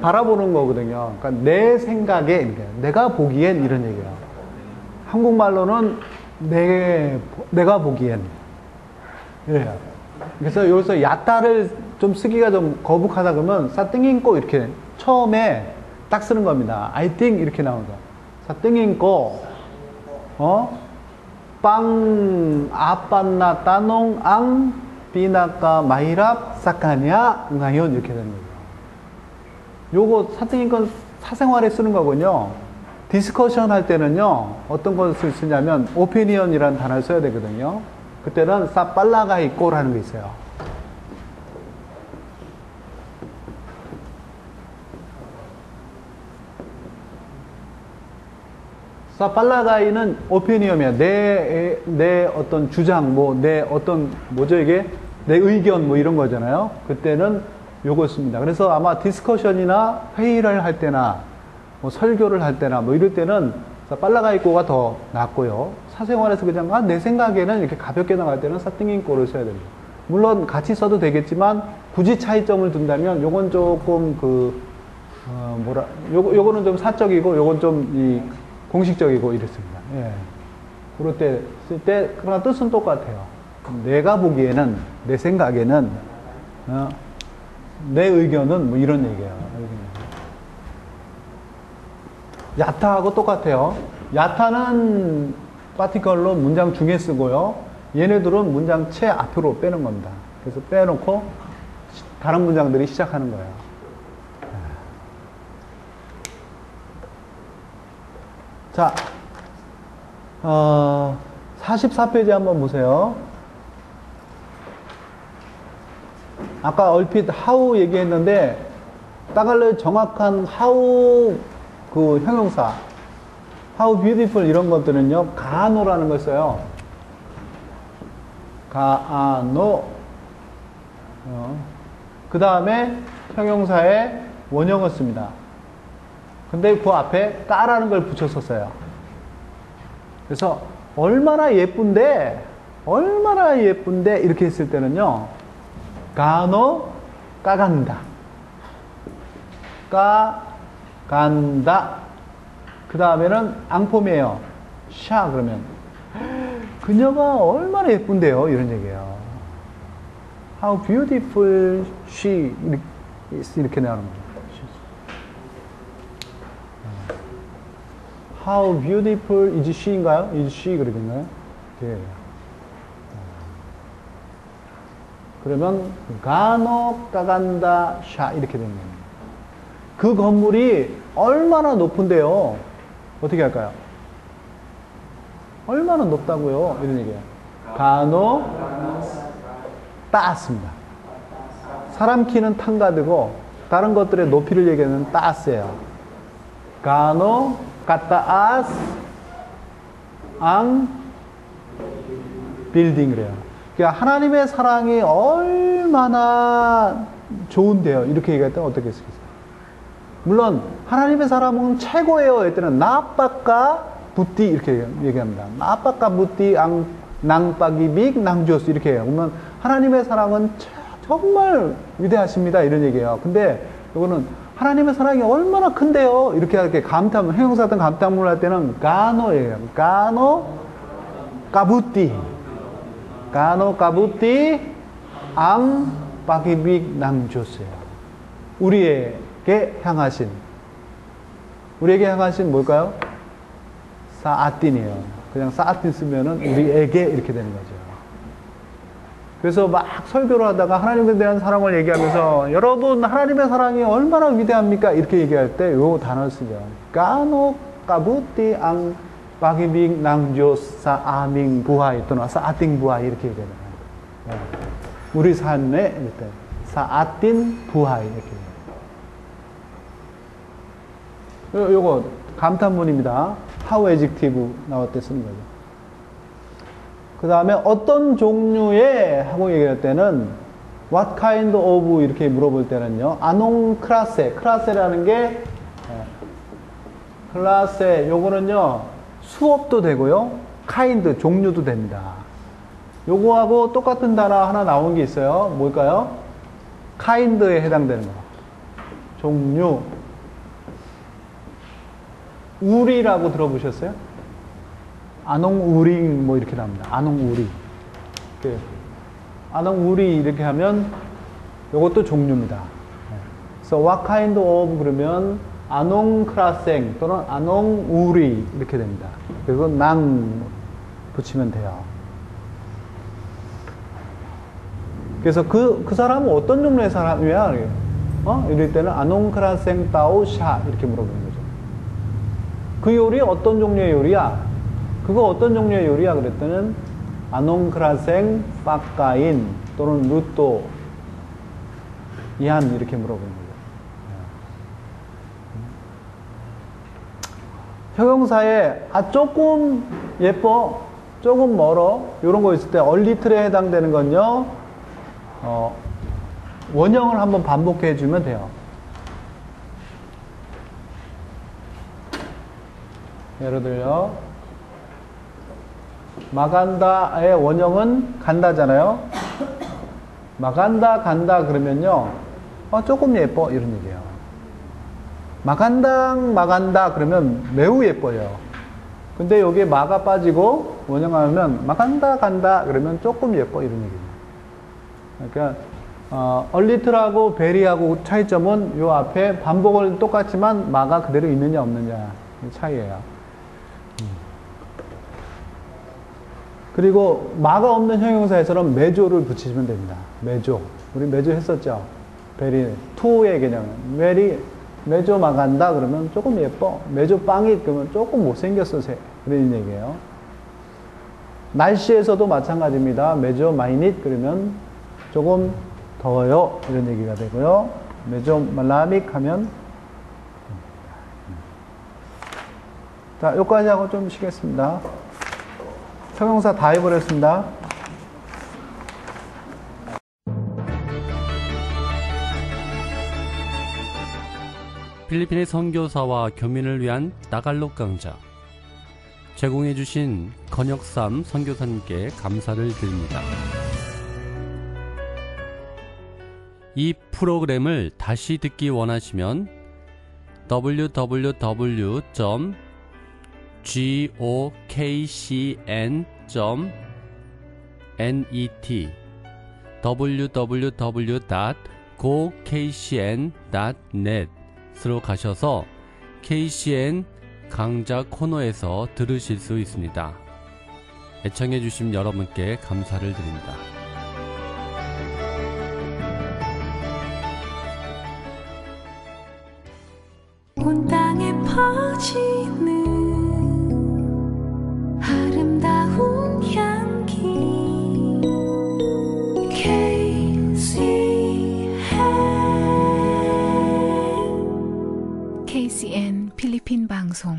바라보는 거거든요. 그러니까 내 생각에 내가 보기엔 이런 얘기예요. 한국말로는 내가 보기엔 이래요. 그래서 여기서 야따를 좀 쓰기가 좀 거북하다 그러면 사띵인꼬 이렇게 처음에 딱 쓰는 겁니다. I think 이렇게 나오죠. 사띵인꼬 빵 아빠나 따농 앙 비나까 마이랍 사카냐 응하연 이렇게 되는 거죠. 요거 사띵인건 사생활에 쓰는 거군요. 디스커션 할 때는요 어떤 것을 쓰냐면 오피니언이라는 단어를 써야 되거든요. 그때는 사빨라가 있고라는 게 있어요. 사빨라가이는 오피니언이야. 내 어떤 주장, 내 어떤, 이게? 내 의견, 이런 거잖아요. 그때는 요거 씁니다. 그래서 아마 디스커션이나 회의를 할 때나, 뭐 설교를 할 때나 뭐 이럴 때는 빨라가 있고가 더 낫고요. 사생활에서 그냥 내 생각에는 이렇게 가볍게 나갈 때는 사띵인꼬를 써야 됩니다. 물론 같이 써도 되겠지만 굳이 차이점을 둔다면 요건 조금 요거는 좀 사적이고 요건 좀 이 공식적이고 이렇습니다. 예. 그럴 때 쓸 때 그러나 뜻은 똑같아요. 내가 보기에는 내 생각에는 내 의견은 뭐 이런 얘기예요. 야타하고 똑같아요. 야타는 파티컬로 문장 중에 쓰고요. 얘네들은 문장 채 앞으로 빼는 겁니다. 그래서 빼놓고 다른 문장들이 시작하는 거예요. 자, 44페이지 한번 보세요. 아까 얼핏 how 얘기했는데 따갈로의 정확한 how 그 형용사 how beautiful 이런 것들은요 가노라는 걸 써요. 가노. 그 다음에 형용사의 원형을 씁니다. 근데 그 앞에 까라는 걸 붙였었어요. 그래서 얼마나 예쁜데 이렇게 했을 때는요 가노 까간다 까간다. 그 다음에는 앙폼이에요. 샤 그러면 그녀가 얼마나 예쁜데요 이런 얘기예요. How beautiful she is 이렇게 나오는 거예요. How beautiful is she인가요? is she 그러겠나요? 네. 그러면 가노 까간다 샤 이렇게 되는 겁니다. 그 건물이 얼마나 높은데요? 어떻게 할까요? 얼마나 높다고요? 이런 얘기예요. 가노 따스입니다. 사람 키는 탕가드고 다른 것들의 높이를 얘기하는 따스예요. 가노 까따아스 앙 빌딩 그래요. 그러니까 하나님의 사랑이 얼마나 좋은데요. 이렇게 얘기할 때는 어떻게 쓰겠어요? 물론 하나님의 사랑은 최고예요. 했더니 나빠까 부띠 이렇게 얘기합니다. 나빠까 부띠 낭빠기빅 낭조스 이렇게 해요. 그러면 하나님의 사랑은 정말 위대하십니다. 이런 얘기예요. 근데 이거는 하나님의 사랑이 얼마나 큰데요. 이렇게 감탄 형용사 같은 감탄문을 할 때는 가노예요. 가노 까부띠 가노 까부띠 앙 빠기빅 낭조스예요. 우리에게 향하신 뭘까요? 사아틴이에요. 그냥 사아틴 쓰면은 우리에게 이렇게 되는 거죠. 그래서 막 설교를 하다가 하나님에 대한 사랑을 얘기하면서 여러분 하나님의 사랑이 얼마나 위대합니까? 이렇게 얘기할 때 요 단어를 쓰죠. 까노 까부띠 앙 빠기빅 낭조사 아밍 부하이 또는 사아틴 부하이 이렇게 얘기해요. 우리 삶에 일단 사아틴 부하이 이렇게 해요. 요거 감탄문입니다. how adjective 나올 때 쓰는 거죠. 그 다음에 어떤 종류의 하고 얘기할 때는 what kind of 이렇게 물어볼 때는요. 아농 클라세라는 게 클라세 요거는요. 수업도 되고요. kind 종류도 됩니다. 요거하고 똑같은 단어 하나 나온 게 있어요. 뭘까요? kind에 해당되는 거. 종류. 우리라고 들어보셨어요? 아농우링 뭐 이렇게 나옵니다. 아농우리. 아농우리 이렇게 하면 이것도 종류입니다. 그래서 what kind of 그러면 아농크라생 또는 아농우리 이렇게 됩니다. 그리고 낭 붙이면 돼요. 그래서 그 사람은 어떤 종류의 사람이야? 이럴 때는 아농크라생 따오샤 이렇게 물어보는 거죠. 그 요리 어떤 종류의 요리야? 그거 어떤 종류의 요리야? 그랬더니 아농크라생 파카인 또는 루또 이한 이렇게 물어보는 거예요. 형용사에 조금 예뻐, 조금 멀어 이런 거 있을 때 얼리틀에 해당되는 건요. 원형을 한번 반복해 주면 돼요. 예를 들어 마간다의 원형은 간다잖아요. 마간다 간다 그러면요 조금 예뻐 이런 얘기예요. 마간다 그러면 매우 예뻐요. 근데 여기에 마가 빠지고 원형하면 마간다 간다 그러면 조금 예뻐 이런 얘기입니다. 그러니까 얼리틀하고 베리하고 차이점은 요 앞에 반복을 똑같지만 마가 그대로 있느냐 없느냐 차이예요. 그리고 마가 없는 형용사에서는 매조를 붙이시면 됩니다. 매조. 우리 매조 했었죠. 베리 투의 개념. 매조 마간다 그러면 조금 예뻐. 매조 빵이 그러면 조금 못생겼어. 그런 얘기예요. 날씨에서도 마찬가지입니다. 매조 마이닛 그러면 조금 더워요. 이런 얘기가 되고요. 매조 말라믹 하면 자, 여기까지 하고 좀 쉬겠습니다. 형용사 다 해버렸습니다. 필리핀의 선교사와 교민을 위한 따갈록 강좌 제공해주신 건혁삼 선교사님께 감사를 드립니다. 이 프로그램을 다시 듣기 원하시면 www.gokcn.net www.gokcn.net으로 가셔서 KCN 강좌 코너에서 들으실 수 있습니다. 애청해주신 여러분께 감사를 드립니다. 온 땅에 퍼지는 아름다운 향기 KCN 필리핀 방송